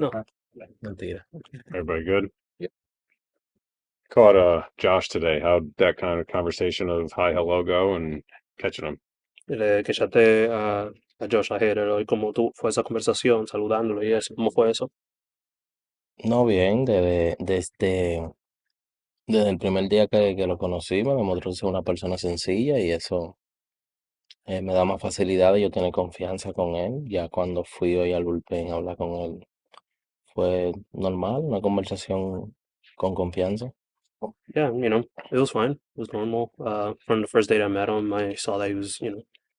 No. Mentira. Everybody good? Yep. Caught Josh today. How'd that kind of conversation of hi, hello go and catching him? Le que chateé a Josh Hader hoy, cómo fue esa conversación, saludándolo y eso, ¿cómo fue eso? No, bien, desde el primer día que lo conocí, me demostró ser una persona sencilla y eso me da más facilidad de yo tener confianza con él. Ya cuando fui hoy al bullpen a hablar con él, fue normal, una conversación con confianza. Yeah, it was fine. It was normal. From the first date I met him, I saw that he was,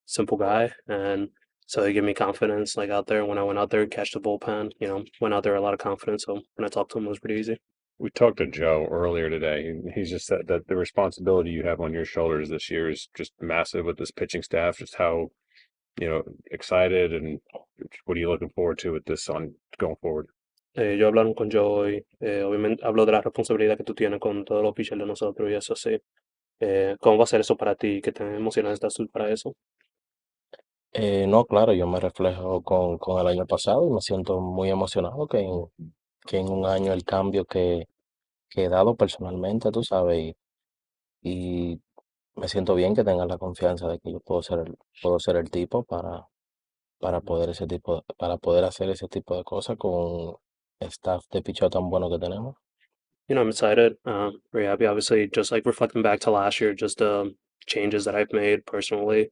simple guy, and so he gave me confidence. Like out there, when I went out there, catch the bullpen, went out there a lot of confidence. So when I talked to him, it was pretty easy. We talked to Joe earlier today. He's just said that the responsibility you have on your shoulders this year is just massive with this pitching staff. Just how, excited and what are you looking forward to with this on going forward? Yo hablaron con Joe hoy. Obviamente habló de la responsabilidad que tú tienes con todos los pitchers de nosotros y eso sí. ¿Cómo va a ser eso para ti? ¿Qué tan emocionado estás tú para eso? No, claro, yo me reflejo con el año pasado y me siento muy emocionado que en un año el cambio que he dado personalmente, tú sabes, y me siento bien que tengan la confianza de que yo puedo ser el tipo para poder hacer ese tipo de cosas con staff de picheo tan bueno que tenemos. I'm excited. Very happy. Obviously, just like reflecting back to last year, just changes that I've made personally,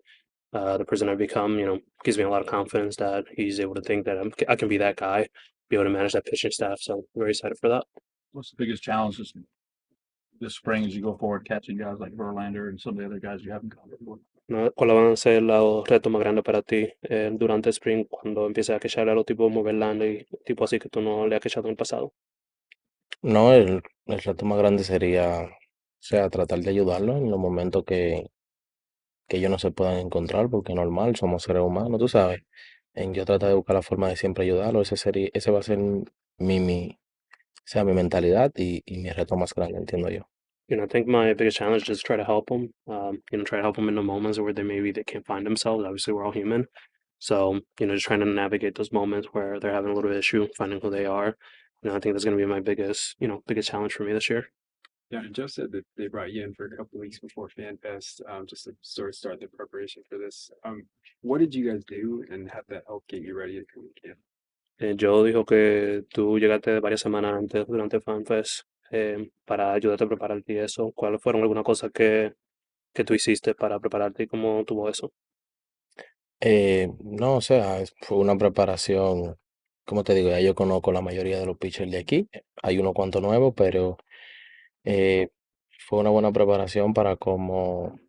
the person I've become, gives me a lot of confidence that he's able to think that I can be that guy, be able to manage that pitching staff. So very excited for that. What's the biggest challenge this spring as you go forward, catching guys like Verlander and some of the other guys you haven't caught before? ¿No? ¿Cuáles van a ser los retos más grandes para ti durante el spring cuando empieces a quechar a los tipos como Verlander y tipos así que tú no le has quechado en el pasado? No, el reto más grande sería, o sea, tratar de ayudarlos en los momentos que ellos no se puedan encontrar, porque normal, somos seres humanos, tú sabes. Yo trato de buscar la forma de siempre ayudarlos, ese va a ser o sea, mi mentalidad y mi reto más grande, entiendo yo. I think my biggest challenge is just try to help them. Try to help them in the moments where they can't find themselves. Obviously, we're all human, so just trying to navigate those moments where they're having a little issue finding who they are. I think that's going to be my biggest challenge for me this year. Yeah, and Joe said that they brought you in for a couple weeks before FanFest, just to sort of start the preparation for this. What did you guys do, and how did that help get you ready to come to camp? Joe dijo que tú llegaste varias semanas antes durante FanFest para ayudarte a prepararte y eso. ¿Cuáles fueron algunas cosas que tú hiciste para prepararte y cómo tuvo eso? No, o sea, fue una preparación, como te digo, ya yo conozco la mayoría de los pitchers de aquí, hay unos cuantos nuevos, pero eh, fue una buena preparación para como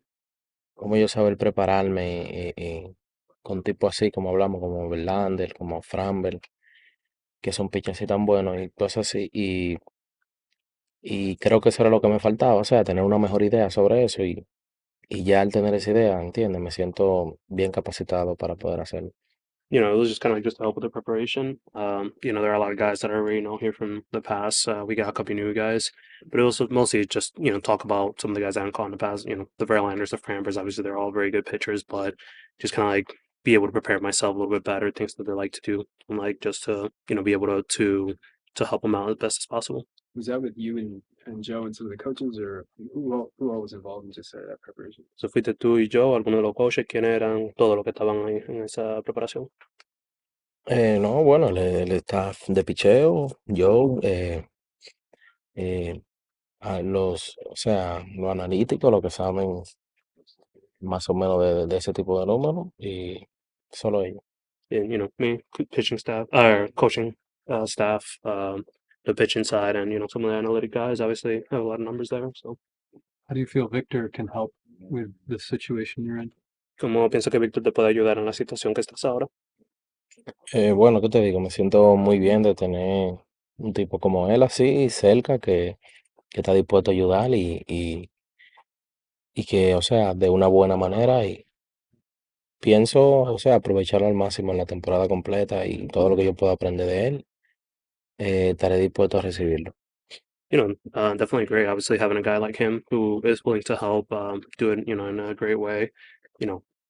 yo saber prepararme con tipos así, como hablamos, como Verlander, como Framber, que son pitchers así tan buenos y cosas así, y creo que eso era lo que me faltaba, o sea, tener una mejor idea sobre eso y ya al tener esa idea, ¿entiendes? Me siento bien capacitado para poder hacerlo. It was just kind of like just to help with the preparation. There are a lot of guys that I already know here from the past. We got a couple new guys, but it was mostly just, talk about some of the guys I haven't caught in the past. The Verlanders, the Frambers, obviously they're all very good pitchers, but just kind of like be able to prepare myself a little bit better, things that they like to do, and like just to, be able to help them out as best as possible. Was that with you and Joe and some of the coaches, or who all was involved in just that preparation? So fuiste tú y yo, algunos de los coaches, quiénes eran todos los que estaban ahí en esa preparación. No, bueno, el staff de picheo, yo, eh, o sea, los analíticos, los que saben más o menos de ese tipo de números, y solo ellos. And me, pitching staff, or coaching staff, the pitching side, and some of the analytic guys. Obviously, have a lot of numbers there. So, How do you feel Victor can help with the situation you're in? ¿cómo pienso que Víctor te puede ayudar en la situación que estás ahora? Bueno, ¿qué te digo? Me siento muy bien de tener un tipo como él así cerca que está dispuesto a ayudar y que, o sea, de una buena manera y pienso, o sea, aprovecharlo al máximo en la temporada completa y todo lo que yo pueda aprender de él, estaré dispuesto a recibirlo. Definitely great. Obviously, having a guy like him who is willing to help, do it, in a great way.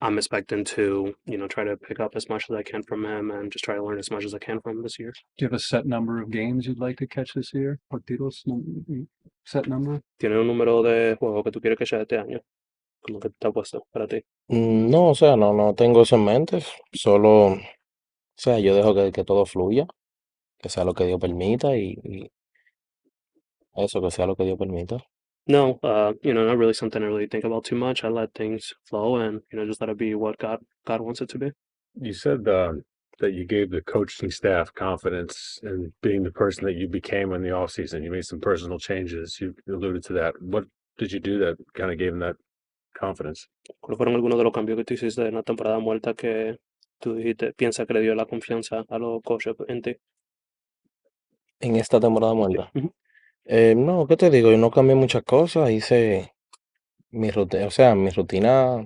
I'm expecting to, try to pick up as much as I can from him and just try to learn as much as I can from him this year. Do you have a set number of games you'd like to catch this year? Partidos, set number? ¿Tienes un número de juegos que tú quieres que sea este año? Como que te ha puesto para ti. No, o sea, no tengo eso en mente. Solo, o sea, yo dejo que todo fluya, que sea lo que Dios permita y eso, que sea lo que Dios permita. No, not really something I really think about too much. I let things flow and, just let it be what God wants it to be. You said that you gave the coaching staff confidence in being the person that you became in the offseason. You made some personal changes. You alluded to that. What did you do that kind of gave them that confidence? ¿Cuáles fueron algunos de los cambios que tú hiciste en la temporada muerta que tú dijiste, piensa que le dio la confianza a los coaches en ti? En esta temporada muerta. Ujú. No, ¿qué te digo? Yo no cambié muchas cosas, hice mi rutina, o sea, mi rutina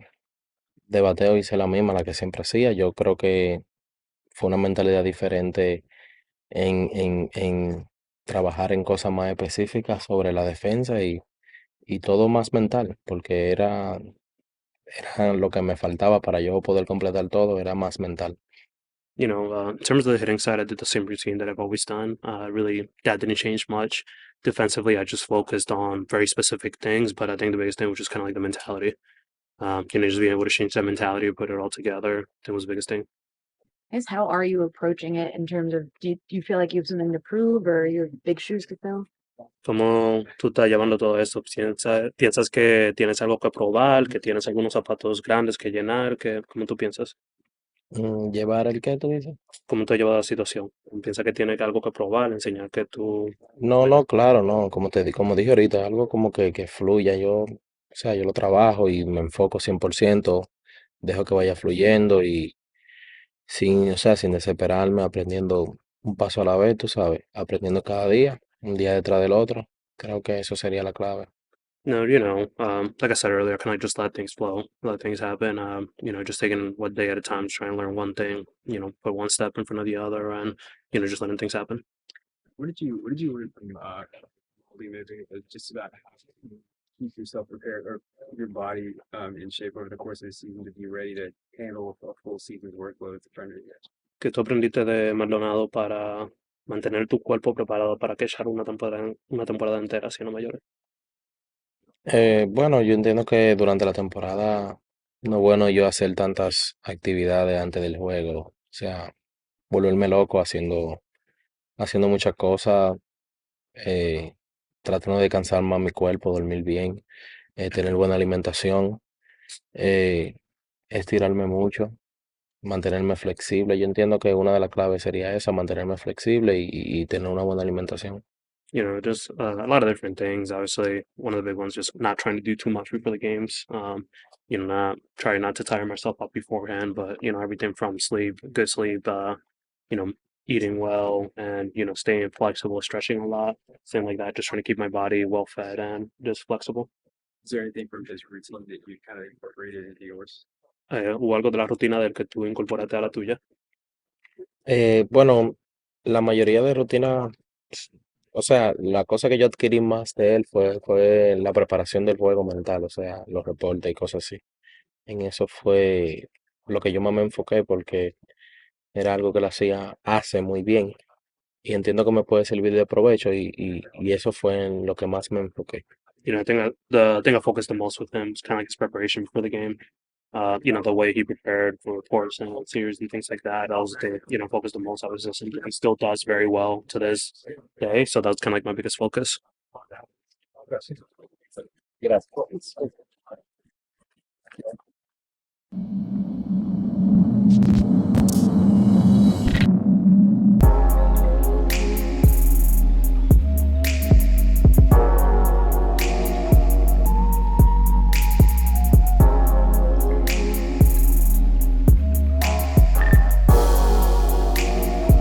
de bateo hice la misma, la que siempre hacía. Yo creo que fue una mentalidad diferente en trabajar en cosas más específicas sobre la defensa y todo más mental, porque era lo que me faltaba para yo poder completar todo, era más mental. In terms of the hitting side, I did the same routine that I've always done. Really, that didn't change much. Defensively, I just focused on very specific things, but I think the biggest thing was just kind of like the mentality. Just being able to change that mentality, put it all together, that was the biggest thing. I guess how are you approaching it in terms of do you feel like you have something to prove or you have big shoes to fill? ¿Cómo tú estás llevando todo esto? ¿Piensas que tienes algo que probar, que tienes algunos zapatos grandes que llenar? ¿Cómo tú piensas? ¿Llevar el qué tú dices? ¿Cómo te lleva la situación? ¿Piensas que tienes algo que probar, enseñar que tú... No, claro, no, como dije ahorita, algo como que fluya, o sea, yo lo trabajo y me enfoco 100%, dejo que vaya fluyendo y o sea, sin desesperarme, aprendiendo un paso a la vez, tú sabes, aprendiendo cada día, un día detrás del otro. Creo que eso sería la clave. No, like I said earlier, kind of just let things flow, let things happen. Just taking one day at a time, just trying to learn one thing, put one step in front of the other and, just letting things happen. What did you learn from Holy Moving? Just about how to keep yourself prepared or your body in shape over the course of the season to be ready to handle a full season's workload at the front of the edge. ¿Qué tú aprendiste de Maldonado para mantener tu cuerpo preparado para que echar una temporada entera siendo mayores? Bueno, yo entiendo que durante la temporada no es bueno yo hacer tantas actividades antes del juego, o sea, volverme loco haciendo muchas cosas, eh, tratando de cansar más mi cuerpo, dormir bien, tener buena alimentación, eh, estirarme mucho, mantenerme flexible. Yo entiendo que una de las claves sería esa, mantenerme flexible y tener una buena alimentación. Just a lot of different things. Obviously, one of the big ones just not trying to do too much before the games. Not trying not to tire myself up beforehand, but everything from sleep, good sleep, you know, eating well, and staying flexible, stretching a lot, thing like that. Just trying to keep my body well fed and just flexible. Is there anything from his routine that you kind of incorporated into yours? ¿Hubo algo de la rutina del que tú incorporaste a la tuya? Bueno, la mayoría de rutinas, o sea, la cosa que yo adquirí más de él fue la preparación del juego mental, o sea, los reportes y cosas así. En eso fue lo que yo más me enfoqué porque era algo que lo hace muy bien y entiendo que me puede servir de provecho y eso fue en lo que más me enfoqué. I think the thing I focused the most with him is kind of like his preparation before the game. The way he prepared for reports and World Series and things like that. That was the thing, focused the most. I was listening to. He still does very well to this day. So that was kind of like my biggest focus. Gracias.